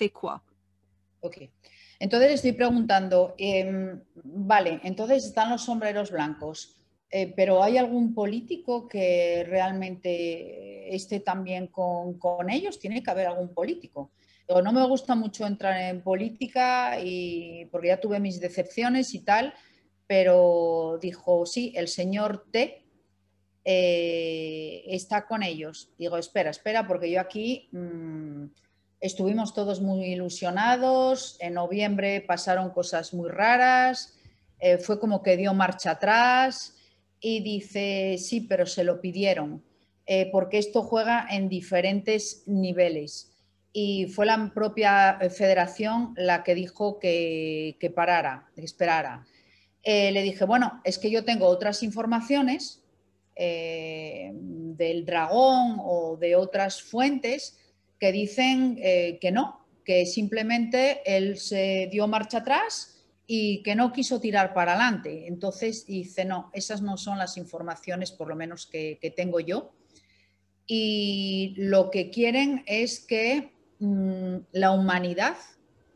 fait quoi? Ok. Entonces estoy preguntando, vale, entonces están los sombreros blancos, pero ¿hay algún político que realmente esté también con ellos? Tiene que haber algún político. Digo, no me gusta mucho entrar en política porque ya tuve mis decepciones y tal, pero dijo, sí, el señor T está con ellos. Digo, espera, porque yo aquí estuvimos todos muy ilusionados, en noviembre pasaron cosas muy raras, fue como que dio marcha atrás y dice, sí, pero se lo pidieron, porque esto juega en diferentes niveles. Y fue la propia federación la que dijo que parara, que esperara. Le dije, bueno, es que yo tengo otras informaciones del dragón o de otras fuentes que dicen que no, que simplemente él se dio marcha atrás y que no quiso tirar para adelante. Entonces dice, no, esas no son las informaciones, por lo menos que tengo yo. Y lo que quieren es que la humanidad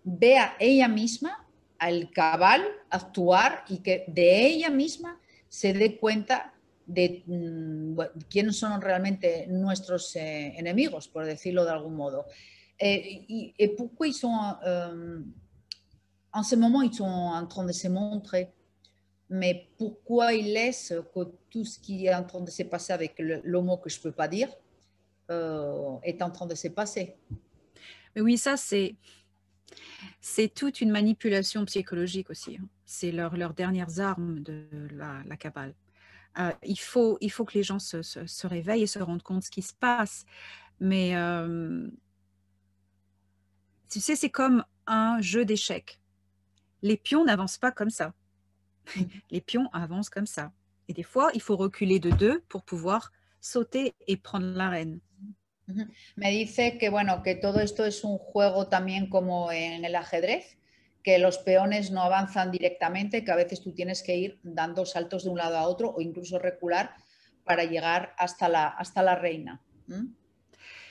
vea ella misma al cabal actuar y que de ella misma se dé cuenta de quiénes son realmente nuestros enemigos, por decirlo de algún modo. Et pourquoi ils sont, en ce moment, ils sont en train de se montrer, mais pourquoi ils laissent que tout ce qui est en train de se passer avec le mot que je ne peux pas dire est en train de se passer. Mais oui, ça, c'est toute une manipulation psychologique aussi, hein. C'est leurs dernières armes de la cabale. Il faut que les gens se réveillent et se rendent compte de ce qui se passe. Mais tu sais, c'est comme un jeu d'échecs. Les pions n'avancent pas comme ça. Les pions avancent comme ça. Et des fois, il faut reculer de 2 pour pouvoir sauter et prendre la reine. Me dice que, bueno, que todo esto es un juego también como en el ajedrez, que los peones no avanzan directamente, que a veces tú tienes que ir dando saltos de un lado a otro o incluso recular para llegar hasta la reina.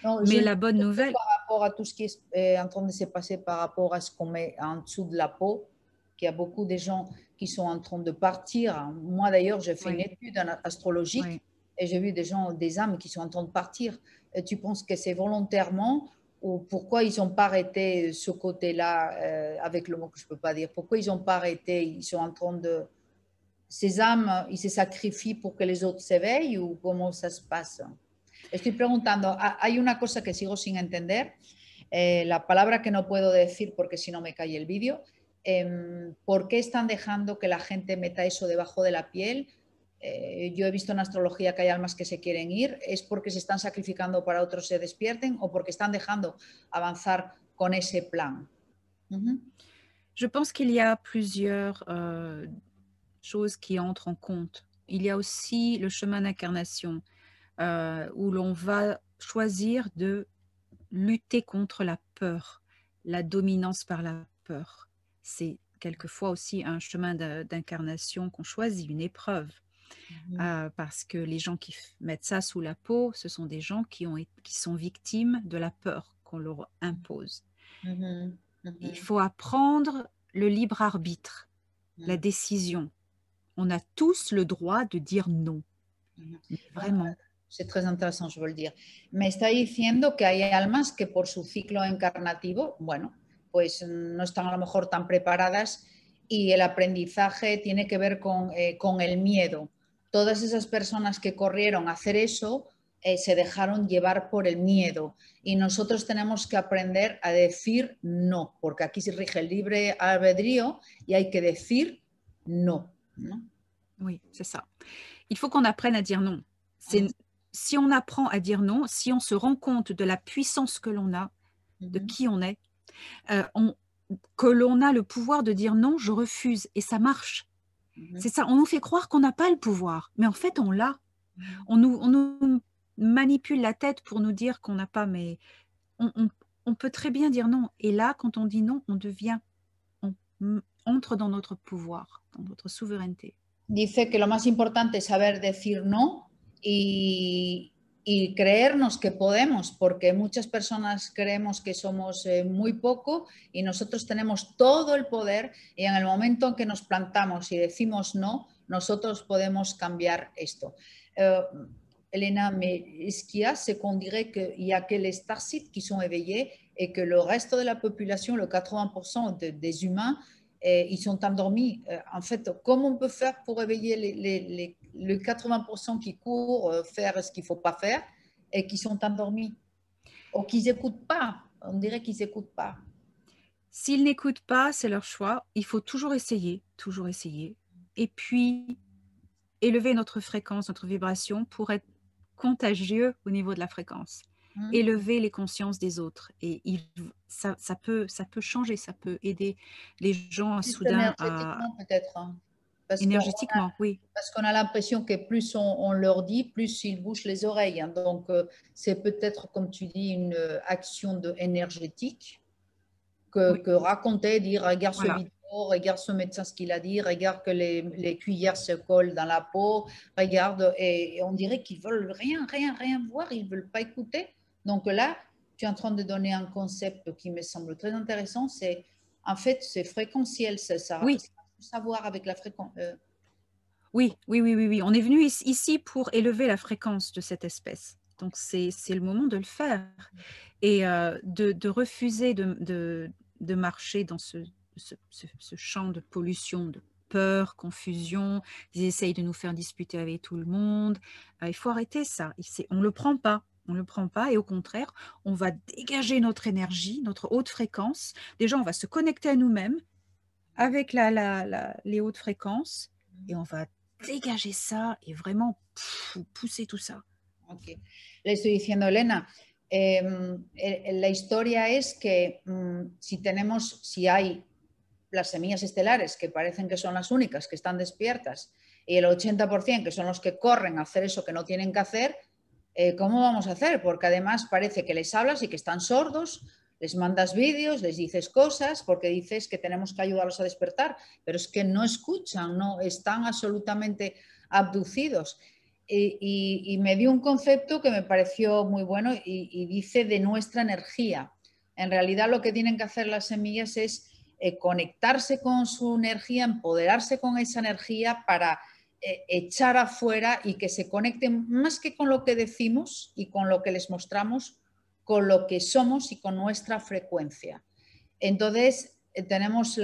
Non, Mais la bonne nouvelle, par rapport à tout ce qui est en train de se passer par rapport à ce qu'on met en dessous de la peau, qu'il y a beaucoup de gens qui sont en train de partir. Moi, d'ailleurs, j'ai fait une oui, étude astrologique oui. et j'ai vu des gens, des âmes qui sont en train de partir. Et tu penses que c'est volontairement ou pourquoi ils n'ont pas arrêté ce côté-là avec le mot que je ne peux pas dire? Pourquoi ils n'ont pas arrêté? Ils sont en train de... Ces âmes, ils se sacrifient pour que les autres s'éveillent ou comment ça se passe? Estoy preguntando, hay una cosa que sigo sin entender, la palabra que no puedo decir porque si no me cae el vídeo. ¿Por qué están dejando que la gente meta eso debajo de la piel? Yo he visto en astrología que hay almas que se quieren ir. ¿Es porque se están sacrificando para otros se despierten o porque están dejando avanzar con ese plan? Je pense qu'il y a plusieurs choses qui entrent en compte. Il y a aussi le chemin d'incarnation où l'on va choisir de lutter contre la peur, la dominance par la peur. C'est quelquefois aussi un chemin d'incarnation qu'on choisit, une épreuve. Parce que les gens qui mettent ça sous la peau, ce sont des gens qui sont victimes de la peur qu'on leur impose. Il faut apprendre le libre arbitre, la décision. On a tous le droit de dire non. Vraiment. C'est très intéressant, je veux le dire. Me está diciendo que hay almas que por su ciclo encarnativo, bueno, pues no están a lo mejor tan preparadas y el aprendizaje tiene que ver con el miedo. Todas esas personas que corrieron a hacer eso se dejaron llevar por el miedo y nosotros tenemos que aprender a decir no, porque aquí se rige el libre albedrío y hay que decir no, ¿no? Oui, c'est ça. Il faut qu'on apprenne à dire non. Si on apprend à dire non, si on se rend compte de la puissance que l'on a, de qui on est, que l'on a le pouvoir de dire non, je refuse, et ça marche. C'est ça, on nous fait croire qu'on n'a pas le pouvoir, mais en fait on l'a. On nous manipule la tête pour nous dire qu'on n'a pas, mais on peut très bien dire non. Et là, quand on dit non, on entre dans notre pouvoir, dans notre souveraineté. Dice que lo más importante es saber decir no y y creernos que podemos, porque muchas personas creemos que somos muy poco y nosotros tenemos todo el poder y en el momento en que nos plantamos y decimos no, nosotros podemos cambiar esto. Elena, mais ce qu'il y a, c'est qu'on dirait qu'il y a que les starcites qui sont éveillés et que le reste de la population, le 80% des humains, ils sont endormis. En fait, comment on peut faire pour éveiller les 80% qui courent, faire ce qu'il ne faut pas faire et qui sont endormis ou qu'ils n'écoutent pas? On dirait qu'ils n'écoutent pas. S'ils n'écoutent pas, c'est leur choix. Il faut toujours essayer, toujours essayer. Et puis, élever notre fréquence, notre vibration pour être contagieux au niveau de la fréquence. Élever les consciences des autres. Et ça peut changer, ça peut aider les gens Juste soudain à... énergétiquement peut-être. Hein. Énergétiquement, oui. Parce qu'on a l'impression que plus on leur dit, plus ils bouchent les oreilles. Hein. Donc, c'est peut-être, comme tu dis, une action énergétique Oui. que raconter, dire regarde Voilà. ce vidéo, regarde ce médecin ce qu'il a dit, regarde que les cuillères se collent dans la peau, regarde, et on dirait qu'ils veulent rien voir, ils ne veulent pas écouter. Donc là, tu es en train de donner un concept qui me semble très intéressant, c'est en fait, c'est fréquentiel, ça Oui. savoir avec la fréquence. Oui. On est venu ici pour élever la fréquence de cette espèce. Donc, c'est le moment de le faire. Et de refuser de marcher dans ce champ de pollution, de peur, confusion. Ils essayent de nous faire disputer avec tout le monde. Il faut arrêter ça. On ne le prend pas. On ne le prend pas et au contraire, on va dégager notre énergie, notre haute fréquence. Déjà, on va se connecter à nous-mêmes avec les hautes fréquences et on va dégager ça et vraiment pousser tout ça. Okay. Le estoy diciendo, Elena, la historia es que si hay las semillas estelares que parecen que son las únicas que están despiertas y el 80% que son los que corren a hacer eso que no tienen que hacer, ¿cómo vamos a hacer? Porque además parece que les hablas y que están sordos, les mandas vídeos, les dices cosas porque dices que tenemos que ayudarlos a despertar, pero es que no escuchan, no están absolutamente abducidos. Y me dio un concepto que me pareció muy bueno y dice de nuestra energía. En realidad lo que tienen que hacer las semillas es conectarse con su energía, empoderarse con esa energía para echar afuera y que se conecten más que con lo que decimos y con lo que les mostramos, con lo que somos y con nuestra frecuencia. Entonces, tenemos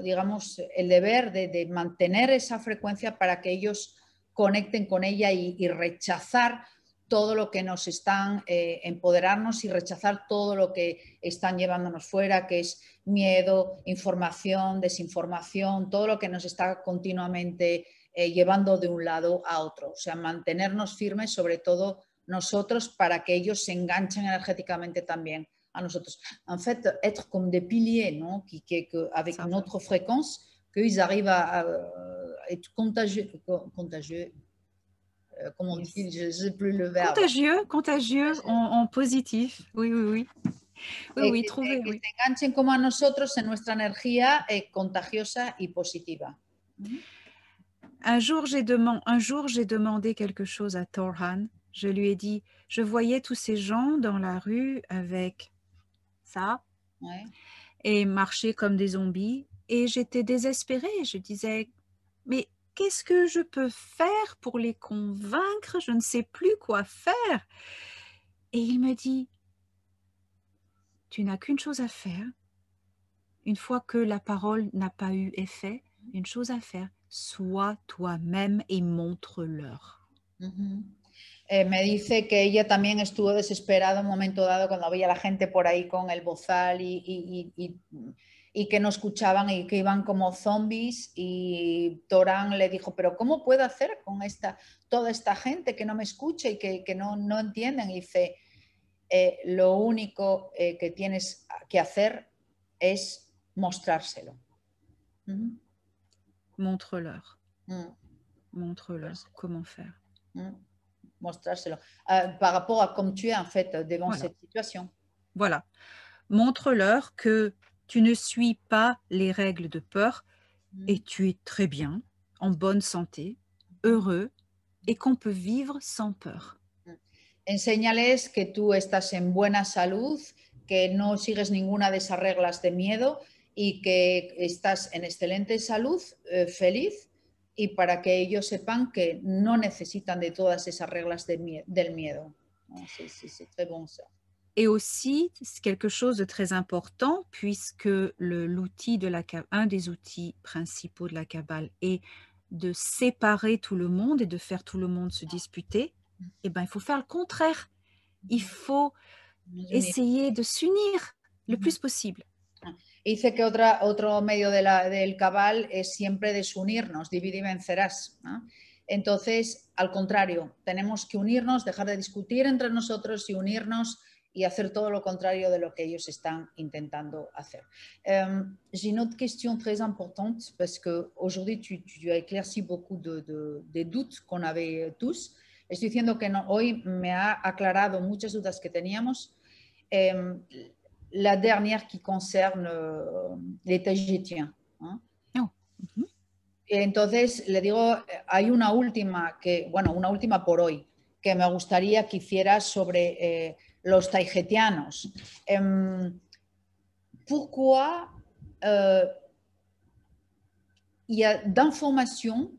digamos, el deber de mantener esa frecuencia para que ellos conecten con ella y rechazar todo lo que nos están, empoderarnos y rechazar todo lo que están llevándonos fuera, que es miedo, información, desinformación, todo lo que nos está continuamente llevando de un lado a otro. O sea, mantenernos firmes, sobre todo nosotros, para que ellos se enganchen energéticamente también a nosotros. En fait, être comme des piliers, ¿no? Avec notre fréquence, qu'ils arrivent à être contagieux, comment on dit, je ne sais plus le verbe. Contagieux en positif. Oui, trouver. Que se enganchen como a nosotros en nuestra energía contagiosa y positiva. Un jour, j'ai demandé quelque chose à Torhan. Je lui ai dit, je voyais tous ces gens dans la rue avec ça et marcher comme des zombies et j'étais désespérée. Je disais, mais qu'est-ce que je peux faire pour les convaincre? Je ne sais plus quoi faire. Et il me dit, tu n'as qu'une chose à faire. Une fois que la parole n'a pas eu effet, une chose à faire, sois toi-même et montre-leur. Me dice que ella también estuvo desesperada en un momento dado cuando veía a la gente por ahí con el bozal y que no escuchaban y que iban como zombies y Torán le dijo, pero ¿cómo puedo hacer con toda esta gente que no me escucha y que no entienden? Y dice, lo único que tienes que hacer es mostrárselo. Montre-leur. Montre-leur comment faire. Mostrárselo. Par rapport à comme tu es en fait devant cette situation. Voilà. Montre-leur que tu ne suis pas les règles de peur et tu es très bien, en bonne santé, heureux et qu'on peut vivre sans peur. Enséñales que tú estás en buena salud, que no sigues ninguna de esas reglas de miedo y que estás en excelente salud, feliz, y para que ellos sepan que no necesitan de todas esas reglas del miedo. ¿No? C'est très bon ça. Et aussi, c'est quelque chose de très important puisque un des outils principaux de la Kabbale est de séparer tout le monde et de faire tout le monde se disputer. Eh ben, il faut faire le contraire. Il faut essayer de s'unir le plus possible. Dice que otro medio del cabal es siempre desunirnos, divide y vencerás, ¿no? Entonces, al contrario, tenemos que unirnos, dejar de discutir entre nosotros y unirnos y hacer todo lo contrario de lo que ellos están intentando hacer. J'ai une autre question très importante parce qu'aujourd'hui tu as éclairci beaucoup de doutes qu'on avait tous. Estoy diciendo que hoy me ha aclarado muchas dudas que teníamos. La dernière qui concerne les Tajítiens. ¿No? Oh. Uh-huh. Entonces, le digo, hay una última una última por hoy, que me gustaría que hicieras sobre los taijetianos. Pourquoi il y a d'informations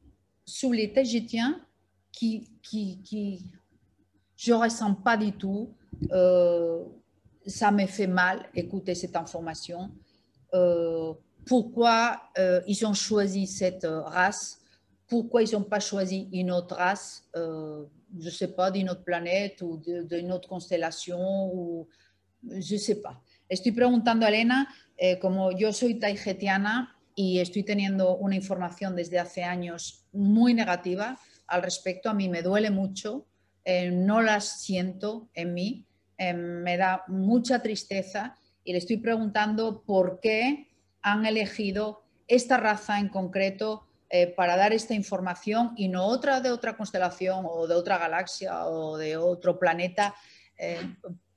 sur les Tajítiens qui je ne ressens pas du tout. Ça me fait mal écouter cette information. Pourquoi ils ont choisi cette race? Pourquoi ils n'ont pas choisi une autre race, je ne sais pas, d'une autre planète ou d'une autre constellation, ou je ne sais pas. Estoy preguntando a Elena, como yo soy taijetiana y estoy teniendo una información desde hace años muy negativa al respecto, a mí me duele mucho, no las siento en mí, me da mucha tristeza y le estoy preguntando por qué han elegido esta raza en concreto para dar esta información y no otra de otra constelación o de otra galaxia o de otro planeta.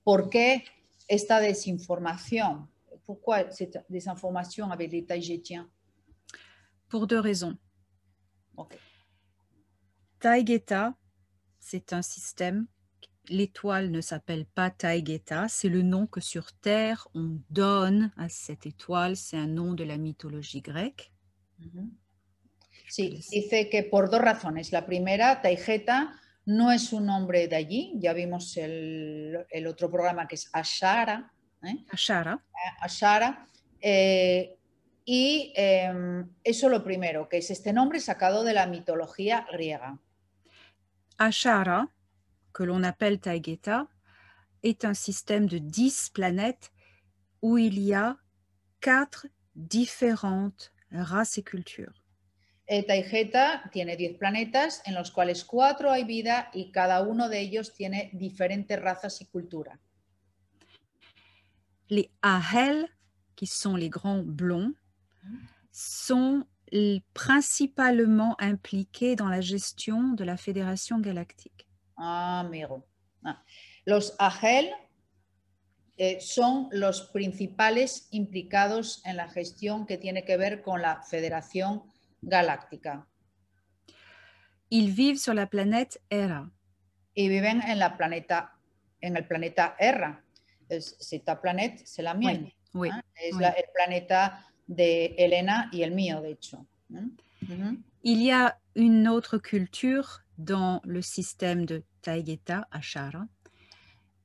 ¿Por qué esta desinformación? Pourquoi cette désinformation avec les Taïgétiens? Pour deux raisons. Okay. Taïgeta, c'est un système. L'étoile ne s'appelle pas Taïgeta, c'est le nom que sur Terre on donne à cette étoile, c'est un nom de la mythologie grecque. Sí, dice que por dos razones. La primera, Taigeta no es un nombre de allí, ya vimos el otro programa que es Ashara. Ashara. Ashara. Y eso lo primero, que es este nombre sacado de la mitología griega. Ashara, que l'on appelle Taygeta, est un système de 10 planètes où il y a 4 différentes races et cultures. Taygeta tiene 10 planetas en los cuales 4 hay vida y cada uno de ellos tiene diferentes razas y cultura. Les Ahel, qui sont les grands blonds, sont principalement impliqués dans la gestion de la Fédération galactique. Amigo. Los Ahel son los principales implicados en la gestión que tiene que ver con la Federación Galáctica. Ils vivent sur la planète Hera. Y viven en el planeta Hera. Esta planeta, c'est la mienne. Oui, es oui. el planeta de Elena y el mío, de hecho. Il y a une autre culture dans le système de Taygeta, Ashara,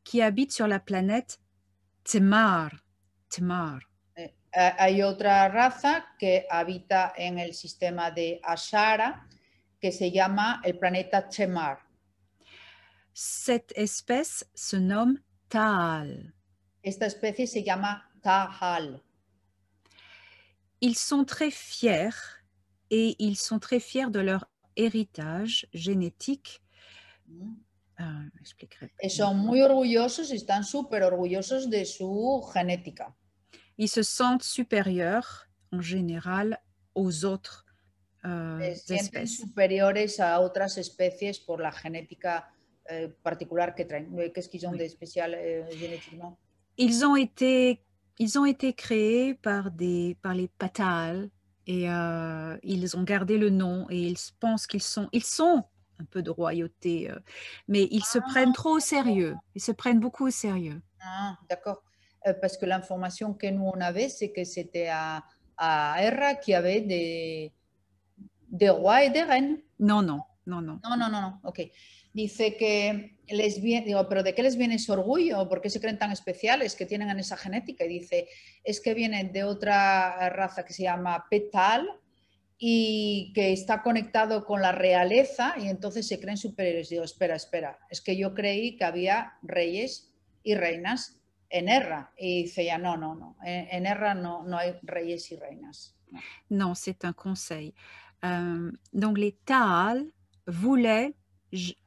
qui habite sur la planète Tmar. Hay otra raza que habita en el sistema de Ashara que se llama el planeta Tmar. Cette espèce se nomme Taal. Esta especie se llama Tahal. Ils sont très fiers et ils sont très fiers de leur héritage génétique. Son muy orgullosos y están súper orgullosos de su genética. Ils se sentent supérieurs en général aux autres espèces. Superiores a otras especies por la genética particular que traen. Qu'est-ce qu'ils ont de spécial génétiquement? Ils ont été créés par les Patal et ils ont gardé le nom et ils pensent qu'ils sont un peu de royauté, mais ils se prennent trop au sérieux. Ils se prennent beaucoup au sérieux. Ah, d'accord. Parce que l'information que nous on avait, c'est que c'était à Erra qu'il y avait des rois et des reines. Non, non, non, non. No, no, no, no, ok. Dice que les viene, digo, pero ¿de qué les viene ese orgullo? ¿Por qué se creen tan especiales que tienen en esa genética? Y dice, es que vienen de otra raza que se llama Petal y que está conectado con la realeza y entonces se creen superiores. Digo, espera, espera, es que yo creí que había reyes y reinas en Erra. Y dice ya, no, no, no, en Erra no, no hay reyes y reinas. No. Non, c'est un conseil. Donc les Taal voulaient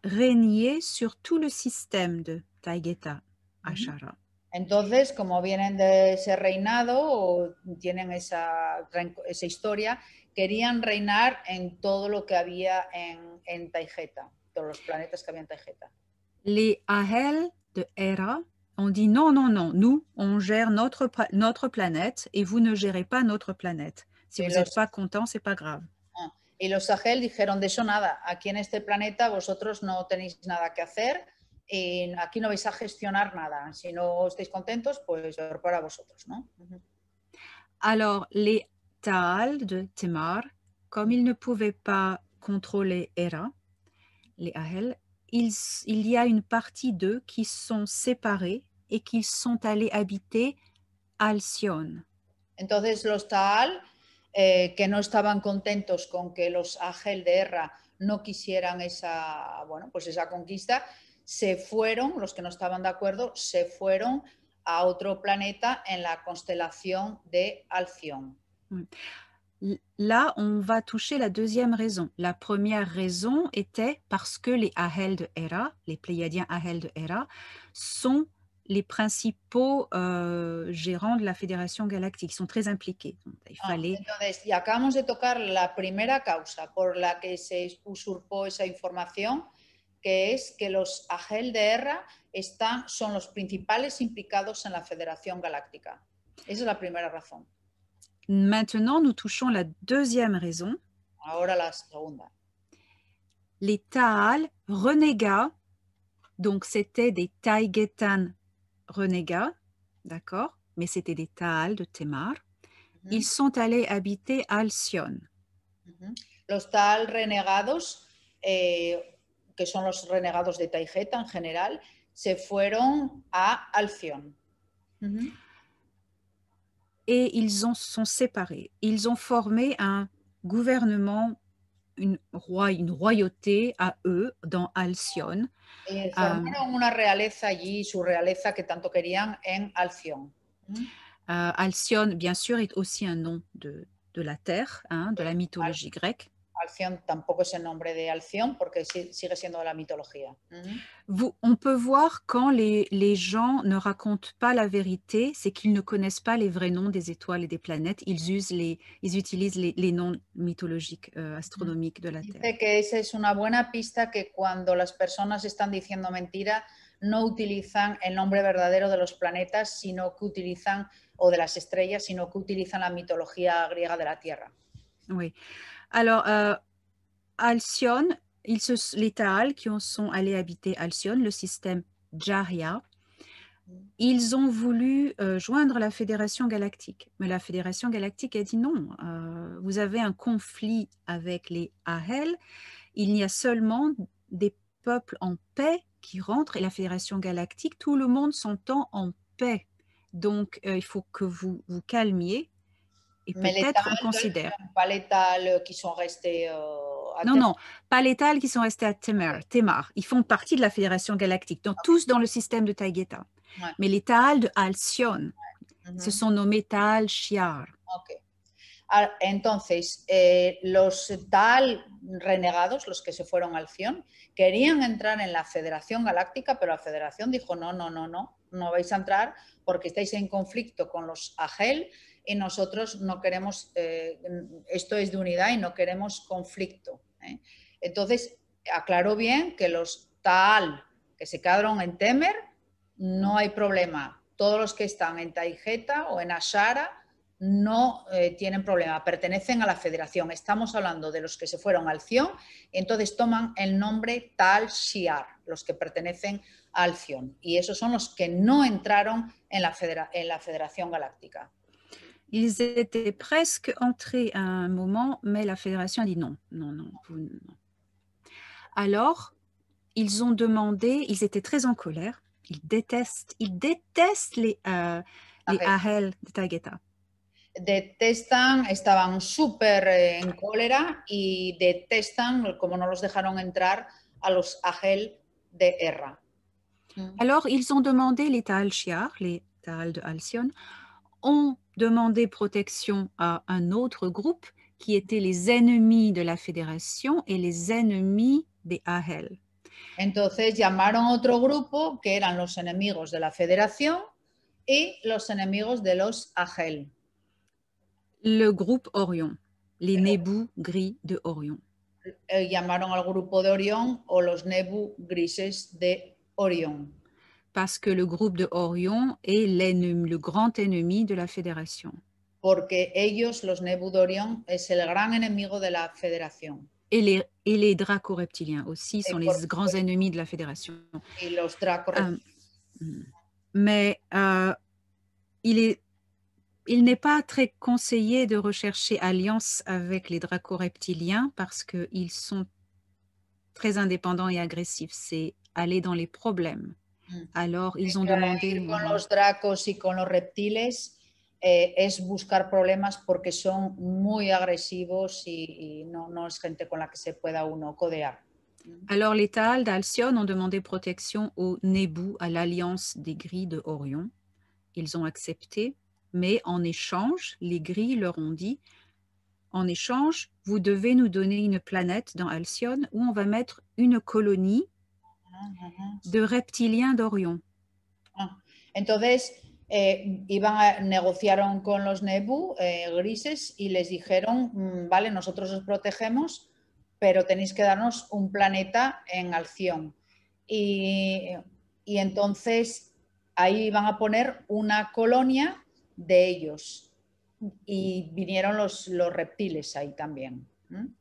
régner sur tout le système de Taygeta Ashara. Entonces, como vienen de ese reinado o tienen esa historia, querían reinar en todo lo que había en Taygeta, todos los planetas que había en Taygeta. Les Ahel de Hera ont dit non, non, non, nous, on gère notre planète et vous ne gérez pas notre planète. Si vous n'êtes pas content, c'est pas grave. Y los Sahel dijeron, de eso nada, aquí en este planeta vosotros no tenéis nada que hacer y aquí no vais a gestionar nada. Si no estáis contentos, pues para vosotros, ¿no? Alors, les Taal de Temar, comme ils ne pouvaient pas contrôler Hera, les Ahel, il y a une partie d'eux qui sont séparés et qui sont allés habiter Alcyone. Entonces los Taal, que no estaban contentos con que los Agel de Erra no quisieran esa, bueno, pues esa conquista, se fueron, los que no estaban de acuerdo, se fueron a otro planeta en la constelación de Alcyone. Là, on va toucher la deuxième raison. La première raison était parce que les Ahel de Hera, les Pléiadiens Ahel de Hera, sont les principaux gérants de la Fédération Galactique. Ils sont très impliqués. Donc, il fallait... Entonces, y acabamos de tocar la primera causa por la que se usurpó esa información, que es que los Agel de Hera son los principales implicados en la Federación Galáctica. Esa es la primera razón. Maintenant, nous touchons la deuxième raison. Ahora la segunda. Les Taal renégats, donc c'était des Taygetan renégats, d'accord, mais c'était des Taal de Temar. Ils sont allés habiter Alcyone. Los Taal renegados, que son los renegados de Taygeta en general, se fueron a Alcyone. Et ils sont séparés. Ils ont formé un gouvernement, une royauté à eux dans Alcyone. Formaron una realeza allí, su realeza que tanto querían en Alcyone. Alcyone, bien sûr, est aussi un nom de la terre, hein, de la mythologie grecque. Alcyone tampoco es el nombre de Alcyone porque sigue siendo de la mitología. On peut voir quand les gens ne racontent pas la vérité, c'est qu'ils ne connaissent pas les vrais noms des étoiles et des planètes. Ils utilisent les noms mythologiques, astronomiques de la Terre. Dice que esa es una buena pista, que cuando las personas están diciendo mentira, no utilizan el nombre verdadero de los planetas, sino que utilizan, o de las estrellas, sino que utilizan la mitología griega de la Tierra. Oui. Alors, Alcyone, les Taal qui sont allés habiter Alcyone, le système Djaria, ils ont voulu joindre la Fédération Galactique. Mais la Fédération Galactique a dit non, vous avez un conflit avec les Ahel, il y a seulement des peuples en paix qui rentrent et la Fédération Galactique, tout le monde s'entend en paix. Donc, il faut que vous vous calmiez. Et peut-être on considère. Pas les Taal qui sont restés non, non, pas les Taal qui sont restés à Temar. Ils font partie de la Fédération Galactique, donc tous dans le système de Taygeta. Ouais. Mais les Taal de Alcyone se sont nommés Taal Shiar. Okay. Entonces, los Taal renegados, los que se fueron a Alcyone, querían entrar en la Federación Galáctica, pero la Federación dijo no vais a entrar porque estáis en conflicto con los Agel y nosotros no queremos, esto es de unidad y no queremos conflicto. Entonces, aclaró bien que los Taal que se quedaron en Temer, no hay problema. Todos los que están en Taygeta o en Ashara no tienen problema, pertenecen a la federación. Estamos hablando de los que se fueron al Zion, entonces toman el nombre Tal Shiar, los que pertenecen al Zion. Y esos son los que no entraron en la Federación Galáctica. Ils étaient presque entrés à un moment, mais la fédération a dit non, non, non, non. Alors, ils ont demandé, ils étaient très en colère, ils détestent les Ahel de Taygeta. Detestan, estaban súper en cólera y detestan, como no los dejaron entrar, a los Ahel de Erra. Alors, ils ont demandé, les Taal Shiar, les Taal de Alcyon, ont demandé protection à un autre groupe qui étaient les ennemis de la fédération et les ennemis des Ahel. Entonces llamaron a otro grupo que eran los enemigos de la federación y los enemigos de los Ahel. Le groupe Orion, les Nebu gris de Orion. Llamaron al grupo de Orión o los Nebu grises de Orión. Parce que le groupe de Orion est le grand ennemi de la fédération. Porque ellos, los Nebu de Orión, es el gran enemigo de la federación. Et les draco-reptiliens aussi sont les grands ennemis de la fédération. Y los draco-reptiliens. Mais il n'est pas très conseillé de rechercher alliance avec les draco-reptiliens parce qu'ils sont très indépendants et agressifs. C'est aller dans les problèmes. Alors, ils ont demandé... Con los dracos y con los reptiles es buscar problemas porque son muy agresivos y no es gente con la que se pueda uno codear. Alors, les Taal d'Alcyon ont demandé protection aux Nebu, à l'alliance des gris de Orion. Ils ont accepté. Mais en échange, les gris leur ont dit, en échange, vous devez nous donner une planète dans Alcyon où on va mettre une colonie de reptiliens d'Orion. Entonces, negociaron con los Nebu grises y les dijeron, vale, nosotros os protegemos, pero tenéis que darnos un planeta en Alcyon. Y entonces ahí iban a poner una colonia de ellos y vinieron los reptiles ahí también.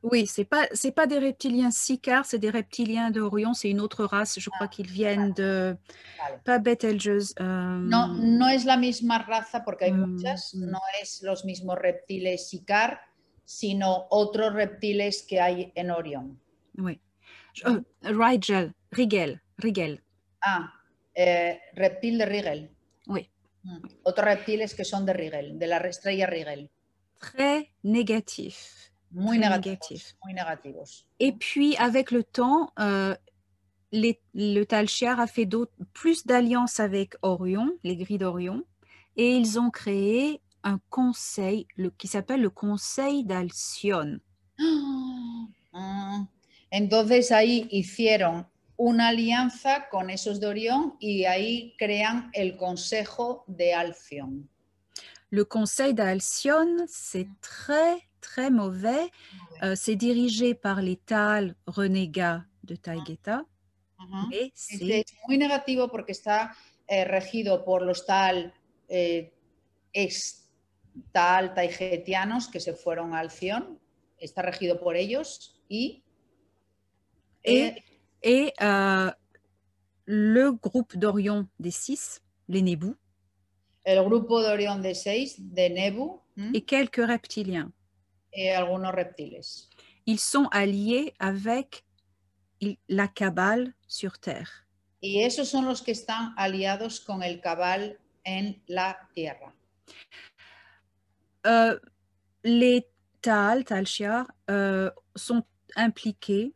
Oui, c'est pas des reptiliens Sicars, c'est des reptiliens d'Orion, c'est une autre race, je crois qu'ils viennent de... Vale. Pas Betelgeuse. No es la misma raza porque hay muchas, no es los mismos reptiles Sicar, sino otros reptiles que hay en Orión. Oui. Rigel. Ah, reptil de Rigel. Oui. Otros reptiles que son de Rigel, de la estrella Rigel. Très négatif. Muy négativos. Et puis, avec le temps, le Tal Shiar a fait plus d'alliances avec Orion, les gris d'Orion, et ils ont créé un conseil qui s'appelle le Conseil d'Alcyon. Entonces ahí hicieron una alianza con esos de Orión y ahí crean el Consejo de Alcyon. Le Conseil d'Alcyon, c'est très mauvais. C'est dirigé par les Taal renégats de Taygeta. Es muy negativo porque está regido por los Taal ex-Taal taygetianos que se fueron al Alcyon. Está regido por ellos y le groupe d'Orion des 6, les Nebu. El grupo de Orión de 6, de Nebu. Et quelques reptiliens. Et algunos reptiles. Ils sont alliés avec la Cabale sur Terre. Y esos son los que están aliados con el Cabal en la Tierra. Les Taal Shiar, sont impliqués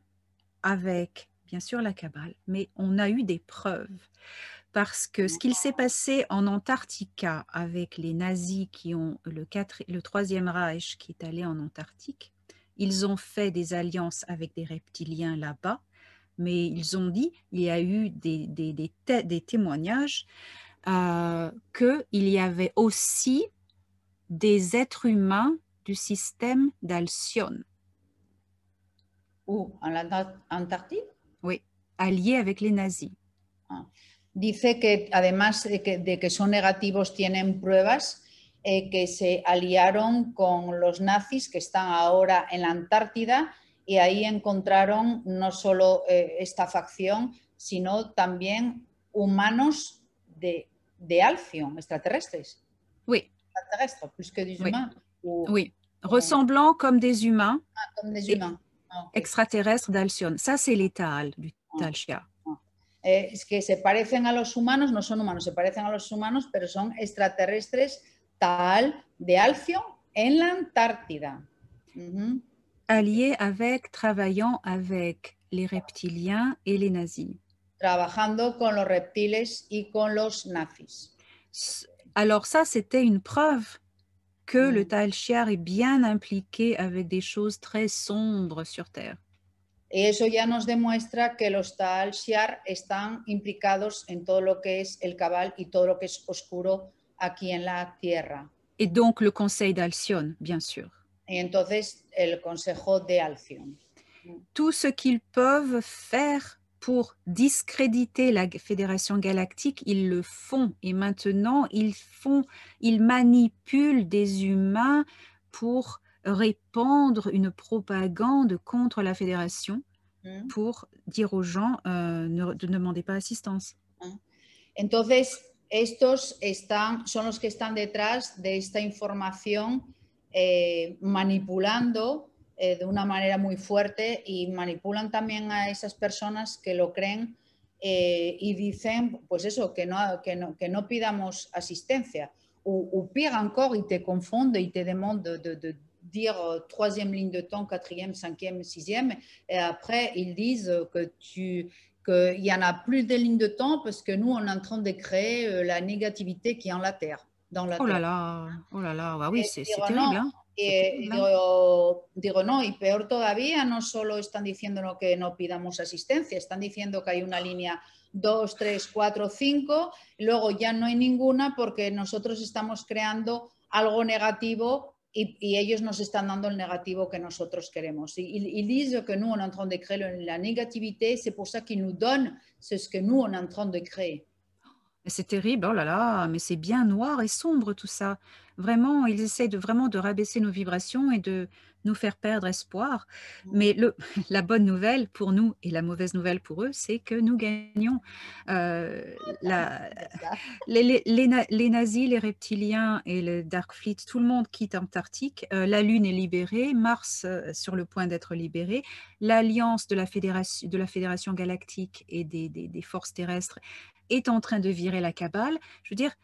avec, bien sûr, la Cabale, mais on a eu des preuves. Parce que ce qu'il s'est passé en Antarctica avec les nazis qui ont le Troisième Reich qui est allé en Antarctique, ils ont fait des alliances avec des reptiliens là-bas, mais ils ont dit, il y a eu des témoignages qu'il y avait aussi des êtres humains du système d'Alcyon. Où? En l'Antarctique? Oui, alliés avec les nazis. Dice que además de que son negativos tienen pruebas que se aliaron con los nazis que están ahora en la Antártida y ahí encontraron no solo esta facción, sino también humanos de Alcyon, extraterrestres. Oui, Extraterrestres, plus que des oui, humains. oui. Ressemblant comme des humains Comme des et humains. Ah, ok. extraterrestres d'Alcyone. Ça, c'est les Taal, du Ah, Taal Shiar. ah. Es que se parecen a los humanos, no son humanos, se parecen a los humanos, pero son extraterrestres Taal de Alcyon en la Antártida. Uh-huh. Alliés avec, travaillant avec les reptiliens et les nazis. Trabajando con los reptiles y con los nazis. Alors ça, c'était une preuve que le Taal Shiar est bien impliqué avec des choses très sombres sur Terre. Y eso ya nos demuestra que los Taal Shiar están implicados en todo lo que es el Cabal y todo lo que es oscuro aquí en la Tierra. Et donc le conseil d'Alcyone, bien sûr. Y entonces el consejo de Alcyon. Tout ce qu'ils peuvent faire pour discréditer la Fédération galactique, ils le font. Et maintenant, ils manipulent des humains pour répandre une propagande contre la Fédération, pour dire aux gens ne demandez pas assistance. Entonces, estos son los que están detrás de esta información, manipulando de una manera muy fuerte y manipulan también a esas personas que lo creen y dicen, pues eso, que no pidamos asistencia. Ou pire encore, ils te confondent, ils te demandent de dire troisième ligne de temps, quatrième, cinquième, sixième, et après ils disent qu'il n'y en a plus de lignes de temps parce que nous, on est en train de créer la négativité qui est en la Terre, dans la Terre. Oh là là, bah oui, c'est terrible. No, hein. Digo, no, y peor todavía, no solo están diciendo que no pidamos asistencia, están diciendo que hay una línea 2, 3, 4, 5, luego ya no hay ninguna porque nosotros estamos creando algo negativo y ellos nos están dando el negativo que nosotros queremos. Ils disent que nous, on est en train de créer la négativité, c'est pour ça qu'ils nous donnent ce que nous, on est en train de créer. C'est terrible, oh là là, mais c'est bien noir et sombre tout ça. Vraiment, ils essayent vraiment de rabaisser nos vibrations et de nous faire perdre espoir. Mais la bonne nouvelle pour nous et la mauvaise nouvelle pour eux, c'est que nous gagnons. Les nazis, les reptiliens et le Dark Fleet, tout le monde quitte Antarctique. La Lune est libérée, Mars sur le point d'être libéré. L'alliance de la Fédération galactique et des forces terrestres est en train de virer la cabale. Je veux dire,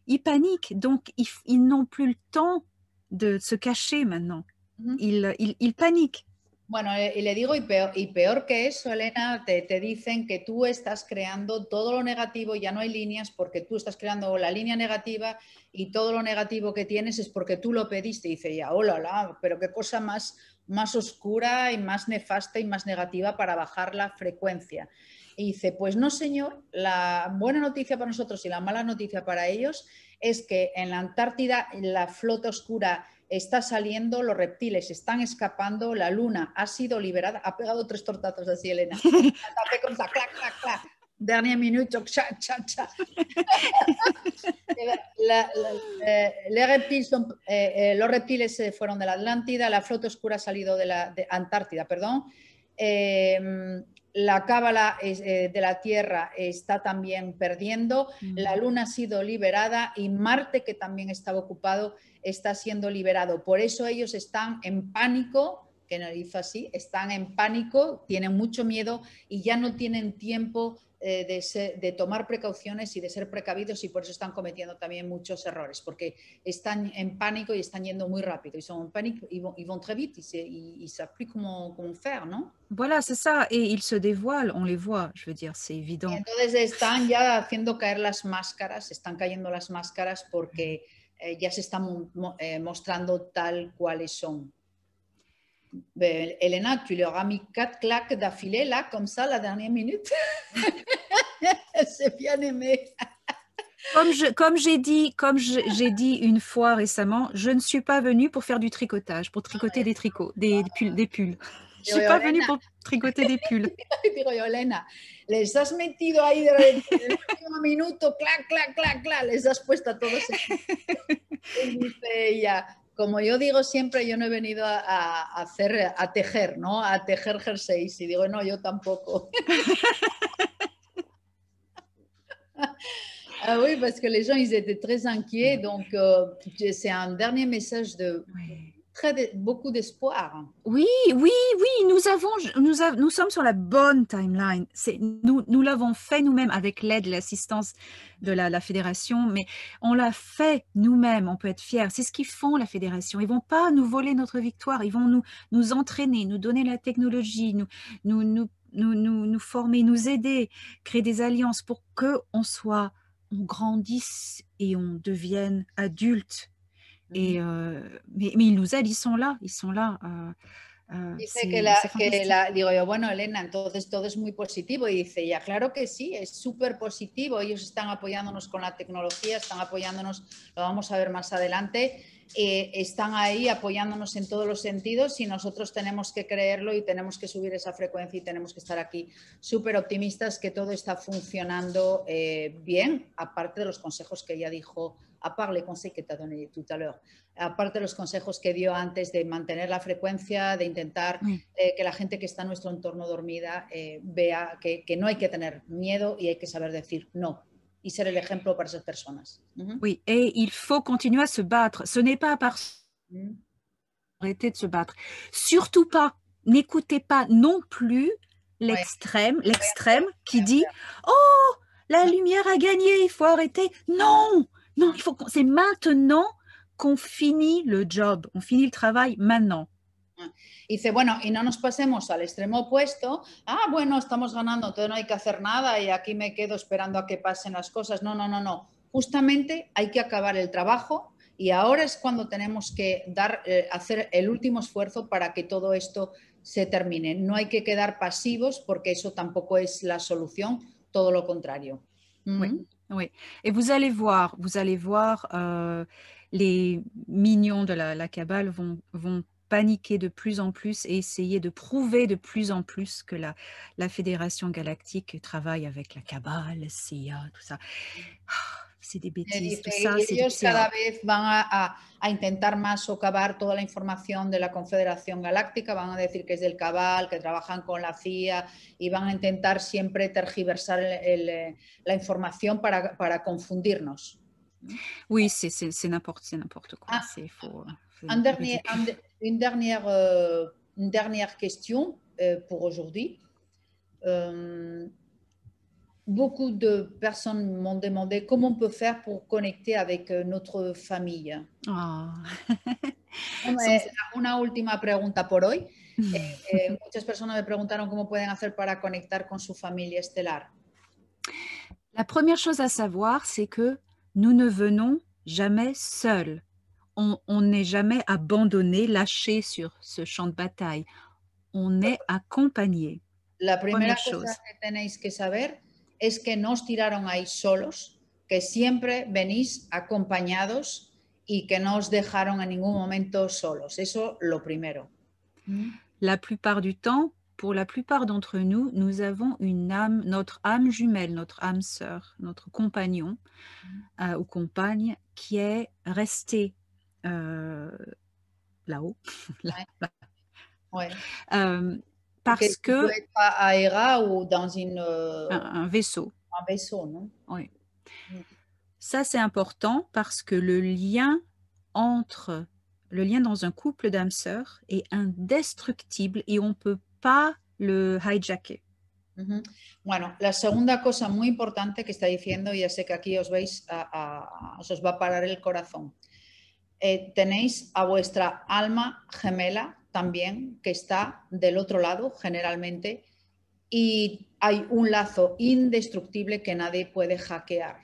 ils paniquent, donc ils n'ont plus le temps de se cacher maintenant. Ils paniquent. Bueno, y le digo, y peor que eso, Elena, te dicen que tú estás creando todo lo negativo, ya no hay líneas porque tú estás creando la línea negativa y todo lo negativo que tienes es porque tú lo pediste. Y dice, ya, hola, pero qué cosa más oscura y más nefasta y más negativa para bajar la frecuencia. Y dice, pues no, señor, la buena noticia para nosotros y la mala noticia para ellos es que en la Antártida la flota oscura está saliendo, los reptiles están escapando, la luna ha sido liberada. Ha pegado 3 tortazos así, Elena. Clac, clac, clac. Dernier minuto, cha, cha, cha. Los reptiles se fueron de la Atlántida, la flota oscura ha salido de Antártida, perdón. La cábala de la Tierra está también perdiendo, la Luna ha sido liberada y Marte, que también estaba ocupado, está siendo liberado. Por eso ellos están en pánico, que no dice así, están en pánico, tienen mucho miedo y ya no tienen tiempo de tomar precauciones y de ser precavidos, y por eso están cometiendo también muchos errores, porque están en pánico y están yendo muy rápido. Ils sont en panique, ils vont très vite, ils ne savent plus comment faire, ¿no? Voilà, c'est ça. Et ils se dévoilent, on les voit, je veux dire, c'est évident. Y entonces están ya haciendo caer las máscaras, están cayendo las máscaras porque ya se están mostrando tal cuales son. Elena, tu leur as mis 4 claques d'affilée, là, comme ça, la dernière minute. C'est bien aimé. Comme j'ai dit une fois récemment, je ne suis pas venue pour faire du tricotage, pour tricoter des tricots, des pulls. Je Digo suis yo, pas venue Elena, pour tricoter des pulls. digo yo, Elena, les has metido ahí en el último minuto, clac, clac, clac, clac, les has puesto a todos. Y dice ella, como yo digo siempre, yo no he venido a tejer, ¿no? A tejer jerseys. Y digo, no, yo tampoco. Ah oui, parce que les gens, ils étaient très inquiets. Donc, c'est un dernier message de Ouais. beaucoup d'espoir. Oui, oui, oui, nous sommes sur la bonne timeline. Nous l'avons fait nous-mêmes avec l'aide et l'assistance de la fédération, mais on l'a fait nous-mêmes, on peut être fiers. C'est ce qu'ils font, la fédération. Ils vont pas nous voler notre victoire, ils vont nous entraîner, nous donner la technologie, nous former, nous aider, créer des alliances pour on grandisse et on devienne adulte. Et, mais ils nous aident, ils sont là, Dice c'est fantastique. digo yo, bueno, Elena, entonces todo es muy positivo. Y dice ella, claro que sí, es súper positivo. Ellos están apoyándonos con la tecnología, están apoyándonos, lo vamos a ver más adelante, están ahí apoyándonos en todos los sentidos y nosotros tenemos que creerlo y tenemos que subir esa frecuencia y tenemos que estar aquí súper optimistas que todo está funcionando bien, aparte de los consejos que ella dijo, à part les conseils que tu as donnés tout à l'heure, aparte de los consejos que dio antes de mantener la frecuencia, de intentar que la gente que está en nuestro entorno dormida vea que no hay que tener miedo y hay que saber decir no y ser el ejemplo para esas personas. Oui, et il faut continuer à se battre. Ce n'est pas par arrêter de se battre. Surtout pas, n'écoutez pas non plus l'extrême qui dit « Oh, la lumière a gagné, il faut arrêter. » Non, non, c'est maintenant qu'on finit le job, on finit le travail maintenant. Y dice, bueno, y no nos pasemos al extremo opuesto, bueno, estamos ganando, entonces no hay que hacer nada y aquí me quedo esperando a que pasen las cosas. No, no, no, no. Justamente hay que acabar el trabajo y ahora es cuando tenemos que hacer el último esfuerzo para que todo esto se termine. No hay que quedar pasivos porque eso tampoco es la solución, todo lo contrario. Oui, oui. Et vous allez voir, les mignons de la cabale vont paniquer de plus en plus et essayer de prouver de plus en plus que la Fédération Galactique travaille avec la cabale, la CIA, tout ça. C'est des bêtises, tout ça, c'est ellos cada vez van a intentar más socavar toda la información de la Confederación Galáctica, van a decir que es del Cabal, que trabajan con la CIA y van a intentar siempre tergiversar la información para confundirnos. Oui, c'est n'importe quoi. C'est faux. Une dernière question pour aujourd'hui. Beaucoup de personnes m'ont demandé comment on peut faire pour connecter avec notre famille. Oh. Una última pregunta por hoy. Muchas personas me preguntaron cómo pueden hacer para conectar con su familia estelar. La première chose à savoir, c'est que nous ne venons jamais seuls. On n'est jamais abandonné, lâché sur ce champ de bataille. On est accompagné. La primera cosa que tenéis que saber es que no os tiraron ahí solos, que siempre venís acompañados y que no os dejaron en ningún momento solos. Eso lo primero. La plupart du temps, pour la plupart d'entre nous, nous avons notre âme jumelle, notre âme sœur, notre compagnon ou compagne qui est resté là-haut. Ouais. Parce que peut être à Hera ou dans un vaisseau. Un vaisseau, non? Oui. Ça, c'est important parce que le lien dans un couple d'âmes sœurs est indestructible et on ne peut pas le hijacker. Bueno, la segunda cosa muy importante que está diciendo, ya sé que aquí os veis, os va a parar el corazón. Tenéis a vuestra alma gemela también, que está del otro lado, generalmente, y hay un lazo indestructible que nadie puede hackear.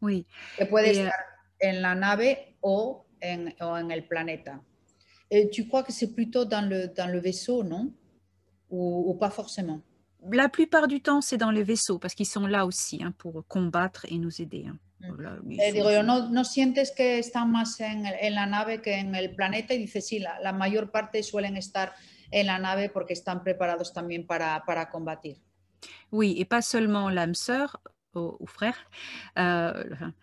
Oui. Que puede estar en la nave o en el planeta. Tu crois que c'est plutôt dans le vaisseau, non? Ou pas forcément? La plupart du temps, c'est dans les vaisseaux parce qu'ils sont là aussi pour combattre et nous aider. Là, il faut, Digo yo, ¿no sientes que están más en la nave que en el planeta? Y dice, sí, la mayor parte suelen estar en la nave porque están preparados también para combatir. oui, et pas seulement l'âme sœur ou frère, enfin,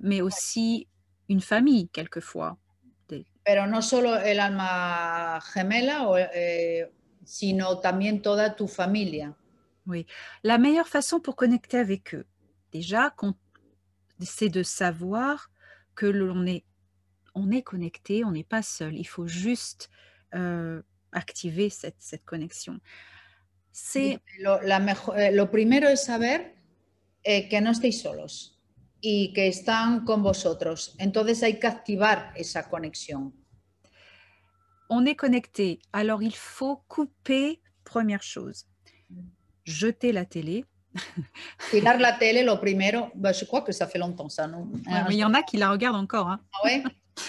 mais aussi une famille quelquefois. Des Pero no solo el alma gemela, sino también toda tu familia. oui. La meilleure façon pour connecter avec eux, déjà, c'est de savoir que on est connecté, on n'est pas seul. Il faut juste, activer cette connexion. Dice, C'est lo primero es saber que no estéis solos y que están con vosotros. Entonces hay que activar esa conexión. on est connecté, alors il faut couper, première chose, jeter la télé. Tirar la tele, lo primero, bah, je crois que ça fait longtemps ça, ¿no? Ouais, mais il y en a qui la regardent encore, hein. Ah ouais.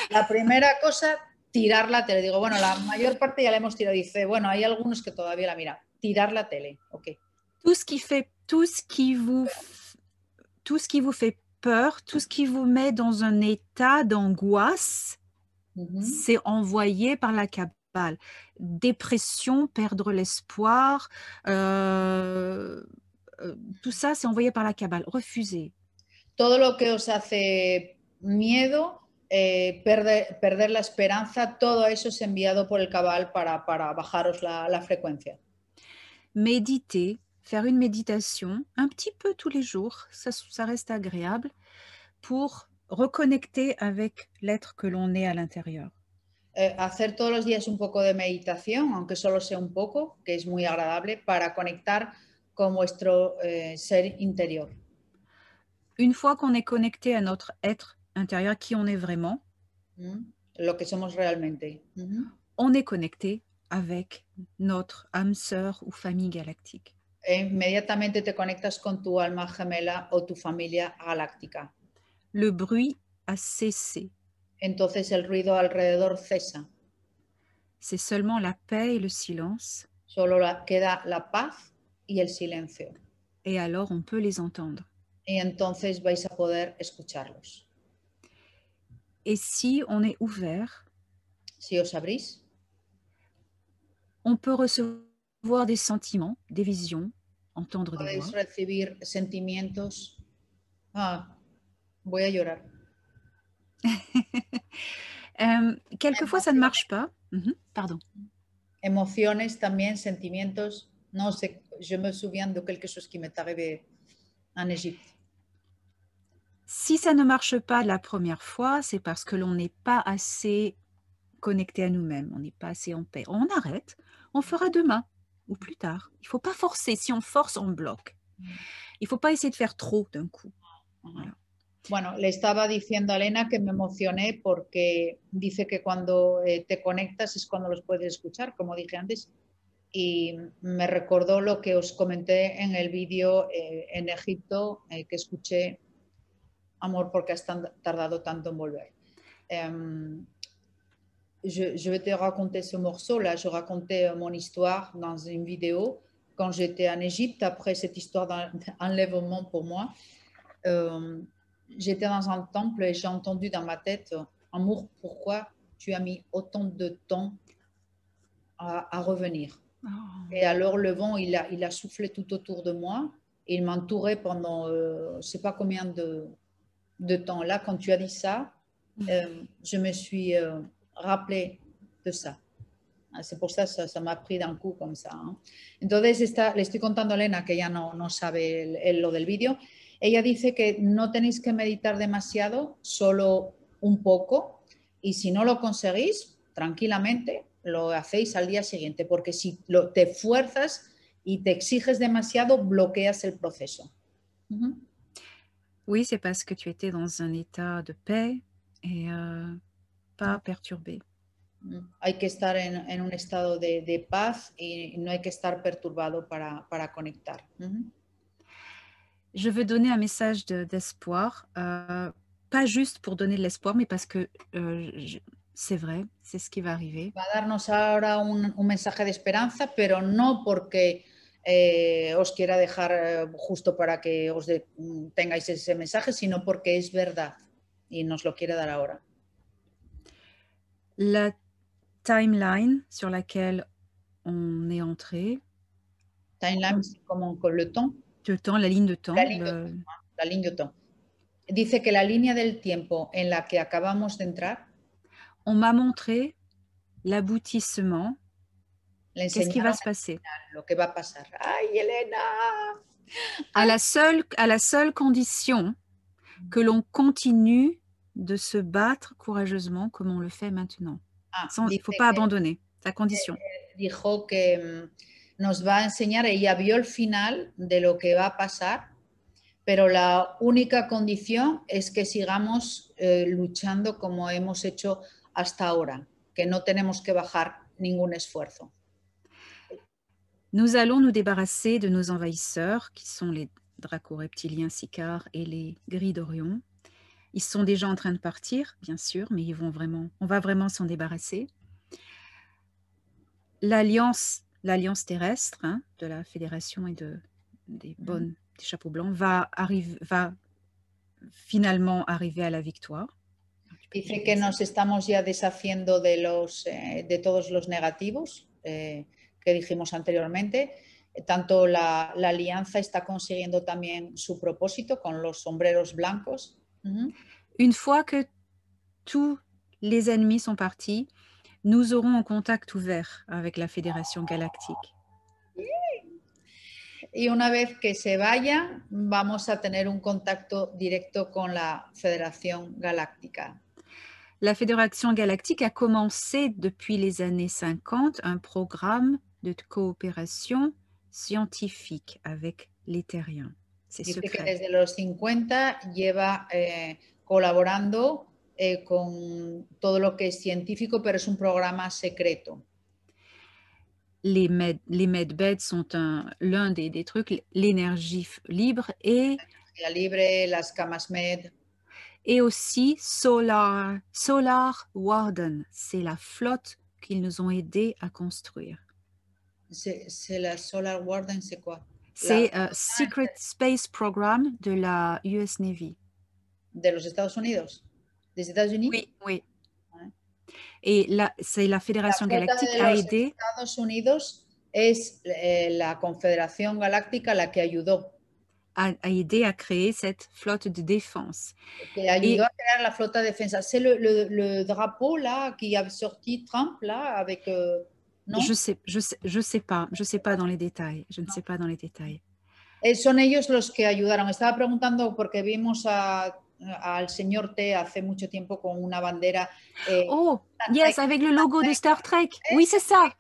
La primera cosa, tirar la tele. Digo, bueno, la mayor parte ya la hemos tirado. Dice, bueno, hay algunos que todavía la miran. Tirar la tele, ok. Tout ce qui vous fait peur, tout ce qui vous met dans un état d'angoisse, c'est envoyé par la cabale. Dépression, perdre l'espoir, tout ça, c'est envoyé par la cabale. Refusez. Todo lo que os hace miedo, perder la esperanza, todo eso es enviado por el cabal para bajaros la frecuencia. Méditer, faire une méditation, un petit peu tous les jours, ça reste agréable pour reconnecter avec l'être que l'on est à l'intérieur. Hacer todos los días un poco de meditación, aunque solo sea un poco, que es muy agradable, para conectar con vuestro ser interior. Une fois qu'on est connecté à notre être intérieur, qui on est vraiment, Lo que somos realmente. on est connecté avec notre âme sœur ou famille galactique. Inmediatamente te conectas con tu alma gemela o tu familia galáctica. Le bruit a cessé. Entonces el ruido alrededor cesa. C'est seulement la paix et le silence. Solo queda la paz y el silencio. Et alors on peut les entendre. Y entonces vais a poder escucharlos. Et si on est ouvert, Si os abrís, on peut recevoir des sentiments, des visions, entendre des podéis voix. recibir sentimientos. Voy a llorar. Quelquefois, ça ne marche pas. Pardon. Emociones también, sentimientos. No sé, je me souviens de quelque chose qui m'est arrivé en Égypte. Si ça ne marche pas la première fois, c'est parce que l'on n'est pas assez connecté à nous-mêmes, on n'est pas assez en paix. On arrête, on fera demain ou plus tard. Il ne faut pas forcer. Si on force, on bloque. Il ne faut pas essayer de faire trop d'un coup. Voilà. Bueno, le estaba diciendo a Elena que me emocioné porque dice que cuando te conectas es cuando los puedes escuchar, como dije antes, y me recordó lo que os comenté en el vídeo en Egipto que escuché, Amor, porque has tardado tanto en volver. Je vais te raconter ce morceau-là. Je racontais mon histoire dans une vidéo quand j'étais en Égypte, après cette histoire d'enlèvement pour moi. J'étais dans un temple et j'ai entendu dans ma tête, Amour, pourquoi tu as mis autant de temps à revenir? Oh. Et alors le vent, il a soufflé tout autour de moi. Et il m'entourait pendant, je ne sais pas combien de temps. Là, quand tu as dit ça, je me suis rappelé de ça. C'est pour ça m'a pris d'un coup comme ça. Entonces, le estoy contando a Elena, que ella no sabe lo del vídeo. Ella dice que no tenéis que meditar demasiado, solo un poco, y si no lo conseguís, tranquilamente lo hacéis al día siguiente, porque si te fuerzas y te exiges demasiado, bloqueas el proceso. Oui, c'est parce que tu étais dans un état de paix et pas perturbé. Hay que estar en un estado de paz y no hay que estar perturbado para conectar. Je veux donner un message d'espoir, pas juste pour donner de l'espoir, mais parce que c'est vrai, c'est ce qui va arriver. Va a darnos ahora un mensaje de esperanza, pero no porque os quiera dejar justo para que tengáis ese mensaje, sino porque es verdad y nos lo quiere dar ahora. La timeline sur laquelle on est entré, Timeline, c'est como con le temps. le temps, la ligne de La temps, ligne de temps, la ligne de temps. Dice que la línea del tiempo en la que acabamos de entrar, on m'a montré l'aboutissement. le Qu'est-ce qui va enseñaron se passer? lo que va a pasar. ¡Ay, Elena! À la seule condition que l'on continue de se battre courageusement comme on le fait maintenant. Il ne Dice faut pas que abandonner, c'est la condition. dijo que nos va a enseñar, ella vio el final de lo que va a pasar, pero la única condición es que sigamos luchando como hemos hecho hasta ahora, que no tenemos que bajar ningún esfuerzo. Nous allons nous débarrasser de nos envahisseurs, qui sont les draco-reptiliens Sicars et les gris d'Orion. Ils sont déjà en train de partir, bien sûr, mais on va vraiment s'en débarrasser. L'alliance terrestre, hein, de la Fédération et des chapeaux blancs va finalement arriver à la victoire. Dice que nos estamos ya deshaciendo de todos los negativos que dijimos anteriormente. Tanto la alianza está consiguiendo también su propósito con los sombreros blancos. Une fois que tous les ennemis sont partis, nous aurons un contact ouvert avec la Fédération Galactique. Y una vez que se vayan, vamos a tener un contacto directo con la Federación Galáctica. La Fédération Galactique a commencé depuis les années 50 un programme de coopération scientifique avec les Terriens. C'est Dice secret. que desde los 50 lleva colaborando con todo lo que es científico, pero es un programa secreto. Les medbeds sont l'un des trucs, l'énergie libre La libre, las camas med. Et aussi Solar Warden, c'est la flotte qu'ils nous ont aidés à construire. C'est la Solar Warden, c'est quoi? C'est Secret Space Program de la US Navy. De los Estados Unidos? ¿Des États-Unis? Oui, oui. Et c'est la Fédération Galactique a aidé. Estados Unidos es la Confederación Galáctica la que ayudó. A aidé à créer cette flotte de défense. Que ayudó a crear la flota de defensa. C'est le drapeau là qui a sorti Trump là avec. ¿No? Je sais pas dans les détails. Je ne sais pas dans les détails. Son ellos los que ayudaron. Estaba preguntando porque vimos al señor T hace mucho tiempo con una bandera. Oh, yes, avec le logo de Star Trek. Oui, c'est ça.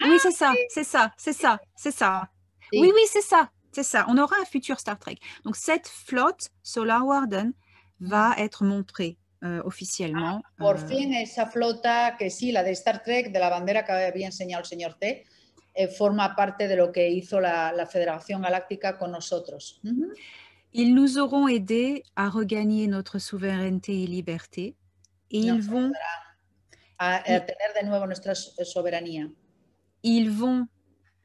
Oui, c'est ça, c'est ça, c'est ça, c'est ça. Oui, oui, c'est ça, c'est ça. On aura un futur Star Trek. Donc, cette flotte, Solar Warden, va être montrée officiellement. Por fin, esa flota, que sí, la de Star Trek, de la bandera que había enseñado el señor T, forma parte de lo que hizo la Federación Galáctica con nosotros. Ils nous auront aidés à regagner notre souveraineté et liberté. Et ils vont a tener de nuevo nuestra soberanía. Ils vont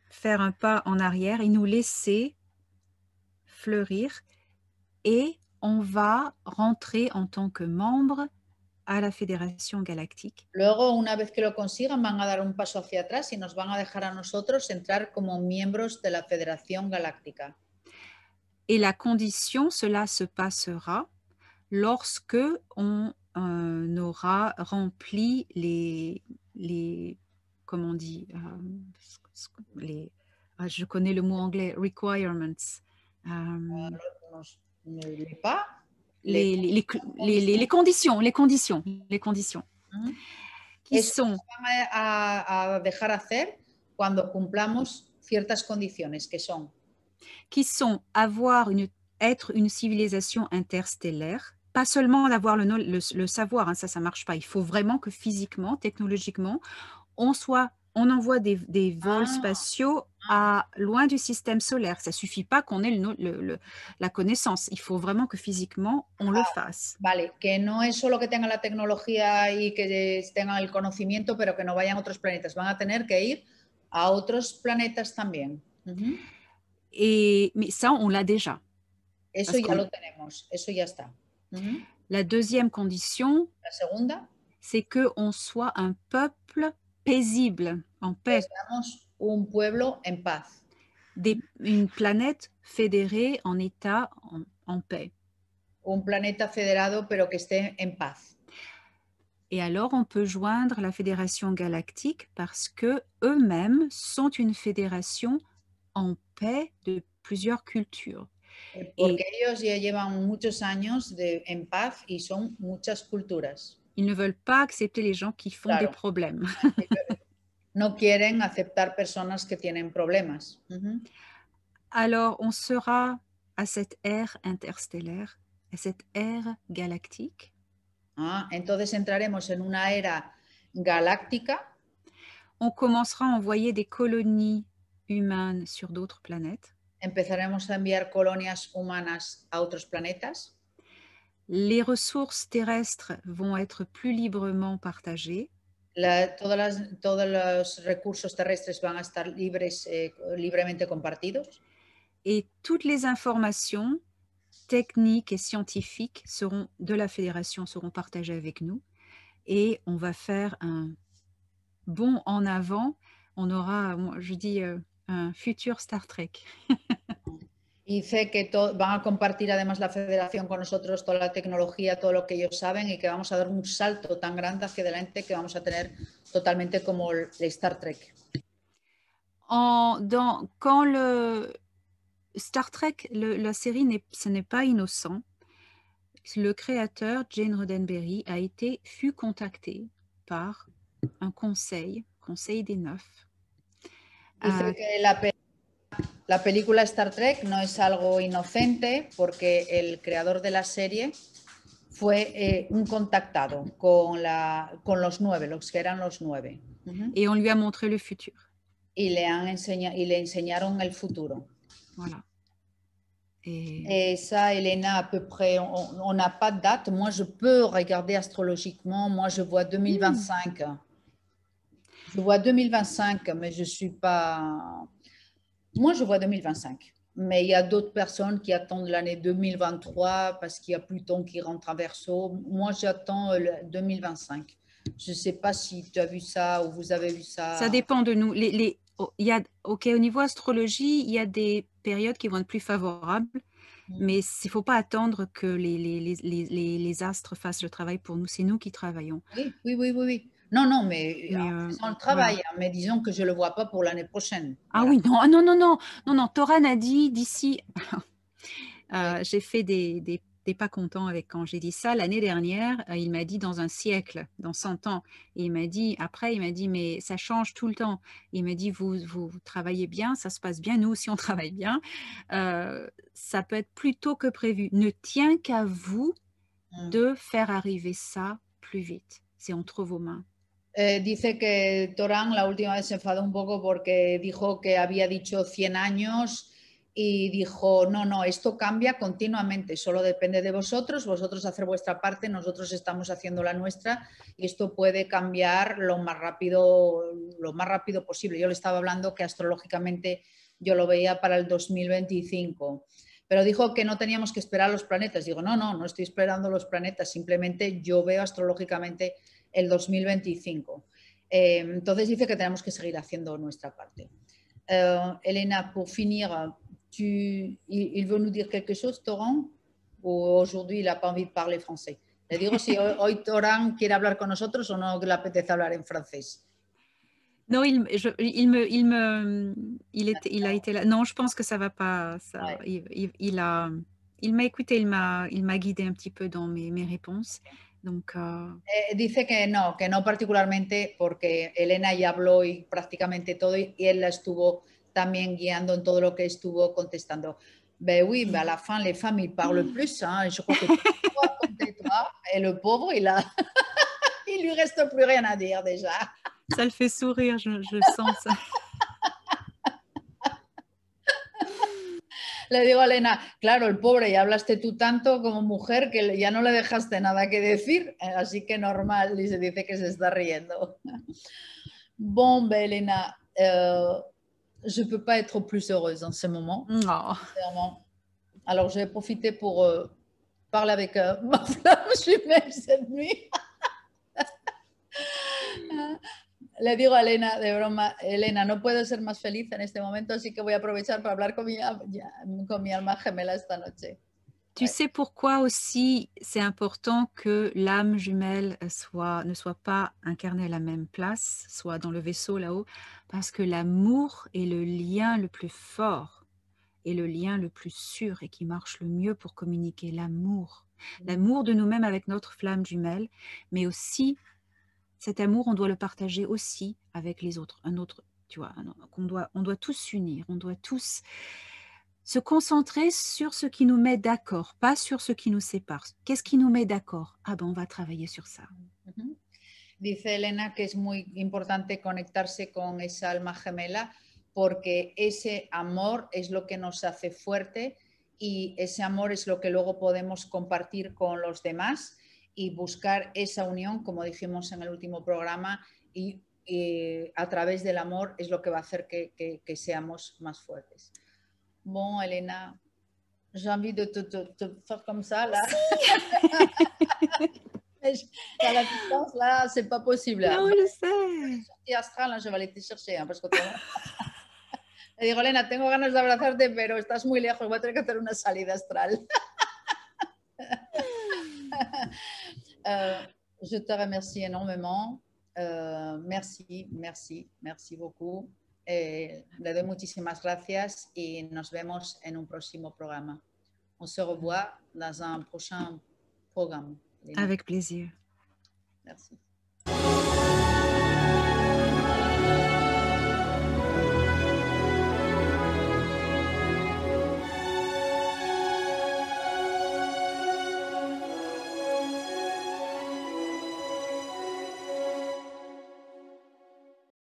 faire un pas en arrière et nous laisser fleurir. Et on va rentrer en tant que membre à la Fédération Galactique. Luego, una vez que lo consigan, van a dar un paso hacia atrás y nos van a dejar a nosotros entrar como miembros de la Federación Galáctica. Et la condition, cela se passera lorsque on aura rempli les comment on dit, je connais le mot anglais, requirements. Les conditions. Qui Eso sont nos van a dejar hacer cuando cumplamos ciertas condiciones être une civilisation interstellaire, pas seulement d'avoir le savoir, hein, ça marche pas. Il faut vraiment que physiquement, technologiquement, on envoie des vols spatiaux loin du système solaire. Ça suffit pas qu'on ait la connaissance. Il faut vraiment que physiquement, on le fasse. Vale, que no es solo que tengan la tecnología y que tengan el conocimiento, pero que no vayan a otros planetas. Van a tener que ir a otros planetas también. Mais ça, on l'a déjà. Eso Parce ya que lo tenemos, eso ya está. Ujú. la deuxième condition, La segunda, c'est qu'on soit un peuple paisible, en que paix, seamos un pueblo en paz, une planète fédérée en État en paix. un planeta federado pero que esté en paz. Et alors, on peut joindre la Fédération galactique parce que eux-mêmes sont une fédération en paix de plusieurs cultures. Porque Et ellos ya llevan muchos años en paz y son muchas culturas. ils ne veulent pas accepter les gens qui font des Claro, problèmes. no quieren aceptar personas que tienen problemas. Ujú. Alors, on sera à cette ère interstellaire, à cette ère galactique. Entonces entraremos en una era galáctica. On commencera à envoyer des colonies humaines sur d'autres planètes. Empezaremos a enviar colonias humanas a otros planetas. Les ressources terrestres vont être plus librement partagées. Todos los recursos terrestres van a estar libremente compartidos. Et toutes les informations techniques et scientifiques de la Fédération seront partagées avec nous. Et on va faire un bond en avant. On aura, moi, je dis, un futur Star Trek. Y dice que van a compartir además la federación con nosotros toda la tecnología, todo lo que ellos saben y que vamos a dar un salto tan grande hacia adelante que vamos a tener totalmente como el Star Trek. Quand le Star Trek, la série, ce n'est pas innocent. Le créateur, Gene Roddenberry, fut contacté par un conseil des neufs. Dice que la película Star Trek no es algo inocente porque el creador de la serie fue un contactado con los 9, los que eran los 9. Et on lui a montré le futur. Y le enseñaron el futuro. Voilà. Et ça, Elena, à peu près, on n'a pas de date. Moi, je peux regarder astrologiquement. Moi, je vois 2025. Je vois 2025, mais je suis pas... Moi, je vois 2025. Mais il y a d'autres personnes qui attendent l'année 2023 parce qu'il y a Pluton qui rentre en Verseau. Moi, j'attends le 2025. Je ne sais pas si tu as vu ça ou vous avez vu ça. Ça dépend de nous. Au niveau astrologie, il y a des périodes qui vont être plus favorables, mais il ne faut pas attendre que les astres fassent le travail pour nous. C'est nous qui travaillons. Oui. Non, mais en faisant le travail, voilà. mais disons que je ne le vois pas pour l'année prochaine. Ah Voilà. oui, non. Thoran a dit d'ici... J'ai fait des pas contents avec quand j'ai dit ça. L'année dernière, il m'a dit dans un siècle, dans 100 ans. Et il m'a dit, mais ça change tout le temps. Il m'a dit, vous travaillez bien, ça se passe bien, nous aussi on travaille bien. Ça peut être plus tôt que prévu. Ne tient qu'à vous de faire arriver ça plus vite. C'est entre vos mains. Dice que Torán la última vez se enfadó un poco porque dijo que había dicho 100 años y dijo, no, esto cambia continuamente, solo depende de vosotros hacer vuestra parte, nosotros estamos haciendo la nuestra y esto puede cambiar lo más rápido posible. Yo le estaba hablando que astrológicamente yo lo veía para el 2025, pero dijo que no teníamos que esperar a los planetas. Digo, no estoy esperando los planetas, simplemente yo veo astrológicamente el 2025. Entonces dice que tenemos que seguir haciendo nuestra parte. Elena, pour finir, il veut nous dire quelque chose, Torán, ou aujourd'hui il n'a pas envie de parler français? Le digo si hoy Torán quiere hablar con nosotros o no le apetece hablar en francés. Non, il a été là. Non, je pense que ça va pas. Ça, il m'a écouté, il m'a guidé un petit peu dans mes réponses. Donc, dice que no particularmente porque Elena ya habló y prácticamente todo y él la estuvo también guiando en todo lo que estuvo contestando. Ben oui, mais à la fin, les femmes, ils parlent plus. Hein, je crois que toi, tais-toi, et le pauvre, il lui reste plus rien à dire déjà. Ça le fait sourire, je sens ça. Le digo a Elena, claro, el pobre, ya hablaste tú tanto como mujer que ya no le dejaste nada que decir, así que normal, y se dice que se está riendo. Bon, ben Elena, je ne peux pas être plus heureuse en ce moment, Oh. sincèrement. Alors, j'ai profité pour parler avec ma flamme jumelle cette nuit. Le digo a Elena, de broma, Elena, no puedo ser más feliz en este momento, así que voy a aprovechar para hablar con mi alma gemela esta noche. Tu sais pourquoi aussi c'est important que l'âme jumelle ne soit pas incarnée à la même place, soit dans le vaisseau là-haut? Parce que l'amour est le lien le plus fort et le lien le plus sûr et qui marche le mieux pour communiquer l'amour. L'amour de nous-mêmes avec notre flamme jumelle, mais aussi cet amour, on doit le partager aussi avec les autres. Un autre, tu vois, on doit tous s'unir, on doit tous se concentrer sur ce qui nous met d'accord, pas sur ce qui nous sépare. Qu'est-ce qui nous met d'accord? Ah ben, on va travailler sur ça. Dice Elena que es muy importante conectarse con esa alma gemela porque ese amor es lo que nos hace fuerte y ese amor es lo que luego podemos compartir con los demás y buscar esa unión, como dijimos en el último programa, y a través del amor es lo que va a hacer que seamos más fuertes. Bon, Elena, j'ai envie de te faire comme ça, là. À la distance, là, c'est pas possible. Non, je sais. Sortie astral, je vais aller te chercher, parce que le digo, Elena, tengo ganas de abrazarte, pero estás muy lejos, voy a tener que hacer una salida astral. Je te remercie énormément. Merci, merci, merci beaucoup. Le doy muchísimas gracias y nos vemos en un próximo programa. On se revoit dans un prochain programme. Avec plaisir. Merci.